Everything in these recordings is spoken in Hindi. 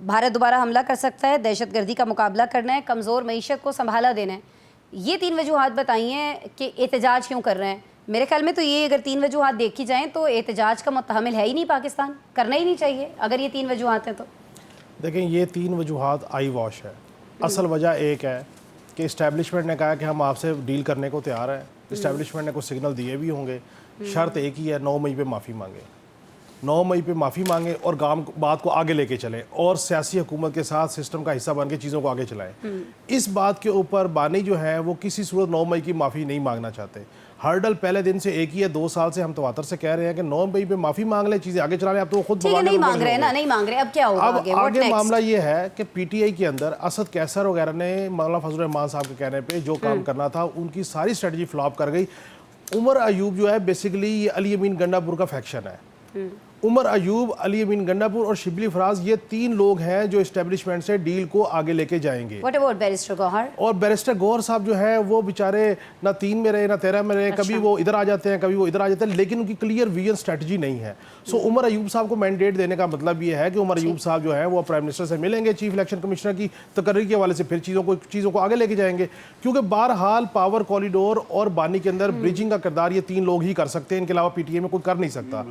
भारत दोबारा हमला कर सकता है, दहशतगर्दी का मुकाबला करना है, कमज़ोर मईशत को संभाला देना है। ये 3 वजूहात बताई हैं कि एहतजाज क्यों कर रहे हैं। मेरे ख्याल में तो ये अगर 3 वजूहात देखी जाएँ तो एहतजाज का मुतहमिल है ही नहीं पाकिस्तान, करना ही नहीं चाहिए अगर ये 3 वजूहात हैं तो। देखें, ये 3 वजूहात आई वॉश है। असल वजह एक है कि इस्टेब्लिशमेंट ने कहा कि हम आपसे डील करने को तैयार हैं। इस्टेब्लिशमेंट ने कुछ सिग्नल दिए भी होंगे। शर्त एक ही है, 9 मई पे माफ़ी मांगे, 9 मई पे माफ़ी मांगे और बात को आगे लेके चलें और सियासी हुकूमत के साथ सिस्टम का हिस्सा बन के चीज़ों को आगे चलाएं। इस बात के ऊपर बानी जो है वो किसी सूरत 9 मई की माफ़ी नहीं मांगना चाहते। हर्डल पहले दिन से एक ही है। 2 साल से हम तवातर से कह रहे हैं कि 9 मई पे माफ़ी मांग लें, चीज़ें आगे चला लें। अब तो वो खुद नहीं मांग रहे हैं ना, नहीं मांग रहे, अब क्या होगा अब आगे next? मामला ये है कि पीटीआई के अंदर असद कैसर वगैरह ने मौलाना फजल रहमान साहब के कहने पे जो काम करना था उनकी सारी स्ट्रेटजी फ्लॉप कर गई। उमर अयूब जो है बेसिकली ये अली अमीन गंडापुर का फैक्शन है। उमर अयूब, अली अमीन गंडापुर और शिबली फराज, ये 3 लोग हैं जो इस्टेब्लिशमेंट से डील को आगे लेके जाएंगे। What about barrister Gauhar? और बैरिस्टर गौहर साहब जो है वो बेचारे ना 3 में रहे ना 13 में रहे। अच्छा। कभी वो इधर आ जाते हैं, कभी वो इधर आ जाते हैं, लेकिन उनकी क्लियर विजन स्ट्रेटजी नहीं है। सो उमर अयूब साहब को मैंडेट देने का मतलब ये है कि उमर अयूब साहब जो है वो प्राइम मिनिस्टर से मिलेंगे, चीफ इलेक्शन कमिश्नर की तकर्री के हवाले से फिर चीज़ों को आगे लेके जाएंगे। क्योंकि बहरहाल पावर कॉरिडोर और बानी के अंदर ब्रिजिंग का किरदार ये 3 लोग ही कर सकते हैं, इनके अलावा पीटीआई में कोई कर नहीं सकता।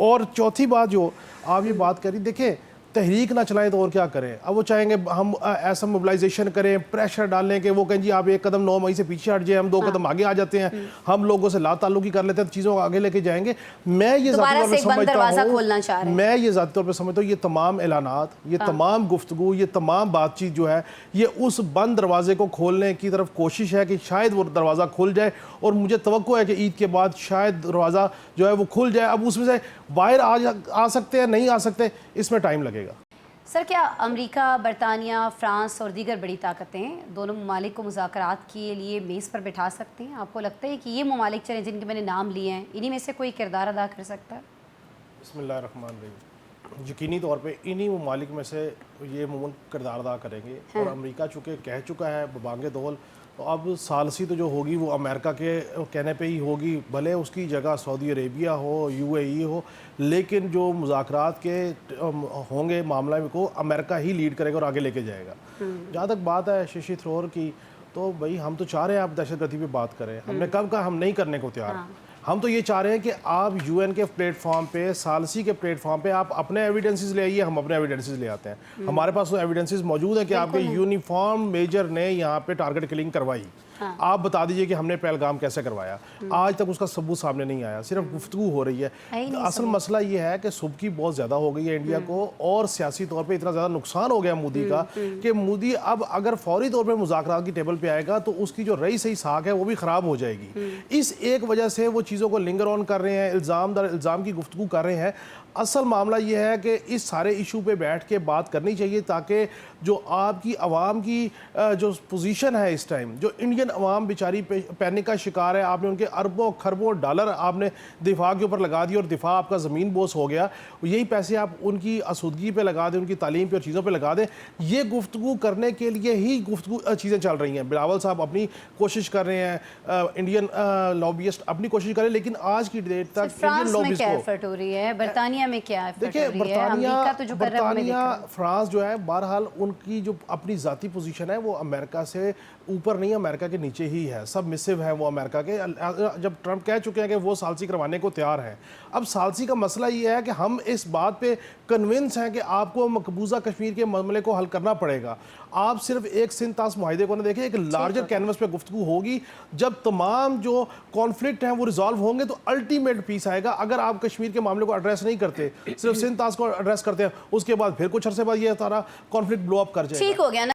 और चौथी बात जो आप ये बात करी, देखें तहरीक ना चलाएं तो और क्या करें। अब वो चाहेंगे हम ऐसा मोबिलाइजेशन करें, प्रेशर डालने के वो कहें जी आप 1 कदम 9 मई से पीछे हट जाए, हम 2 कदम आगे आ जाते हैं, हम लोगों से ला ताल्लुकी कर लेते हैं, तो चीज़ों को आगे लेके जाएंगे। मैं ये ज़ाती तौर पे समझता हूँ ये तमाम ऐलानात, ये तमाम गुफ्तगू, ये तमाम बातचीत जो है ये उस बंद दरवाजे को खोलने की तरफ कोशिश है कि शायद वो दरवाज़ा खुल जाए। और मुझे तवक्को है कि ईद के बाद शायद दरवाज़ा जो है वो खुल जाए। अब उसमें से बाहर आ सकते हैं, नहीं आ सकते, इसमें टाइम लगेगा। सर, क्या अमेरिका, बरतानिया, फ्रांस और दीगर बड़ी ताकतें दोनों ममालिक को मुज़ाकरात के लिए मेज़ पर बिठा सकती हैं? आपको लगता है कि ये ममालिक चले जिनके मैंने नाम लिए हैं, इन्हीं में से कोई किरदार अदा कर सकता है? बिस्मिल्लाहिर्रहमानिर्रहीम। यकीनी तौर पे इन्हीं ममालिक में से ये मुल्क किरदार अदा करेंगे। और अमेरिका चूँकि कह चुका है बबांगे दौल, तो अब सालसी तो जो होगी वो अमेरिका के कहने पे ही होगी, भले उसकी जगह सऊदी अरेबिया हो, यूएई हो, लेकिन जो मुज़ाकरात के होंगे मामला में को अमेरिका ही लीड करेगा और आगे लेके जाएगा। जहाँ तक बात है शशि थरूर की, तो भाई हम तो चाह रहे हैं आप दहशतगर्दी पे बात करें। हमने कब कहा हम नहीं करने को तैयार। हम तो ये चाह रहे हैं कि आप यूएन के प्लेटफॉर्म पे, सालसी के प्लेटफॉर्म पे आप अपने एविडेंसेस ले आइए, हम अपने एविडेंसेस ले आते हैं। हमारे पास तो एविडेंसेस मौजूद है कि आपके यूनिफॉर्म मेजर ने यहाँ पे टारगेट किलिंग करवाई। आप बता दीजिए कि हमने पहलगाम कैसे करवाया। आज तक उसका सबूत सामने नहीं आया, सिर्फ गुफ्तगू हो रही है। असल मसला ये है कि सुबकी बहुत ज़्यादा हो गई है इंडिया को, और सियासी तौर पे इतना ज़्यादा नुकसान हो गया मोदी का कि मोदी अब अगर फौरी तौर पे मुज़ाकरात की टेबल पे आएगा तो उसकी जो रही सही साख है वो भी ख़राब हो जाएगी। इस एक वजह से वो चीज़ों को लिंगर ऑन कर रहे हैं, इल्ज़ाम दर इल्ज़ाम की गुफ्तगू कर रहे हैं। असल मामला ये है कि इस सारे इशू पे बैठ के बात करनी चाहिए, ताकि जो आपकी आवाम की जो पोजीशन है इस टाइम, जो इंडियन आवाम बेचारी पैनिक का शिकार है, आपने उनके अरबों खरबों डॉलर आपने दिफा के ऊपर लगा दिए और दिफा आपका ज़मीन बोस हो गया। यही पैसे आप उनकी आसूदगी पे लगा दें, उनकी तालीम पे और चीज़ों पे लगा दें। ये गुफ्तगू करने के लिए ही गुफ्तगू चीज़ें चल रही हैं। बिलावल साहब अपनी कोशिश कर रहे हैं, इंडियन लॉबियस्ट अपनी कोशिश करें, लेकिन आज की डेट तक इंडियन लॉबिस्ट को हो रही है। बरतानिया में क्या है? देखिए, बरतानिया फ्रांस जो है बहरहाल उनकी जो अपनी ज़ाती पोजीशन है वो अमेरिका से ऊपर नहीं, अमेरिका के नीचे ही है, सब मिसिव है वो अमेरिका के। जब ट्रंप कह चुके हैं कि वो सालसी करवाने को तैयार हैं। अब सालसी का मसला ये है कि हम इस बात पे कन्विंस हैं कि आपको मकबूजा कश्मीर के मामले को हल करना पड़ेगा। आप सिर्फ एक सिंध तास मुआहिदे को ना देखें, एक लार्जर कैनवस पे गुफ्तगू होगी। जब तमाम जो कॉन्फ्लिक्ट हैं वो रिजॉल्व होंगे तो अल्टीमेट पीस आएगा। अगर आप कश्मीर के मामले को एड्रेस नहीं करते, सिर्फ सिंध तास को एड्रेस करते हैं, उसके बाद फिर कुछ अरसे बाद ये सारा कॉन्फ्लिक्ट ब्लो अप कर जाएगा। ठीक हो गया ना।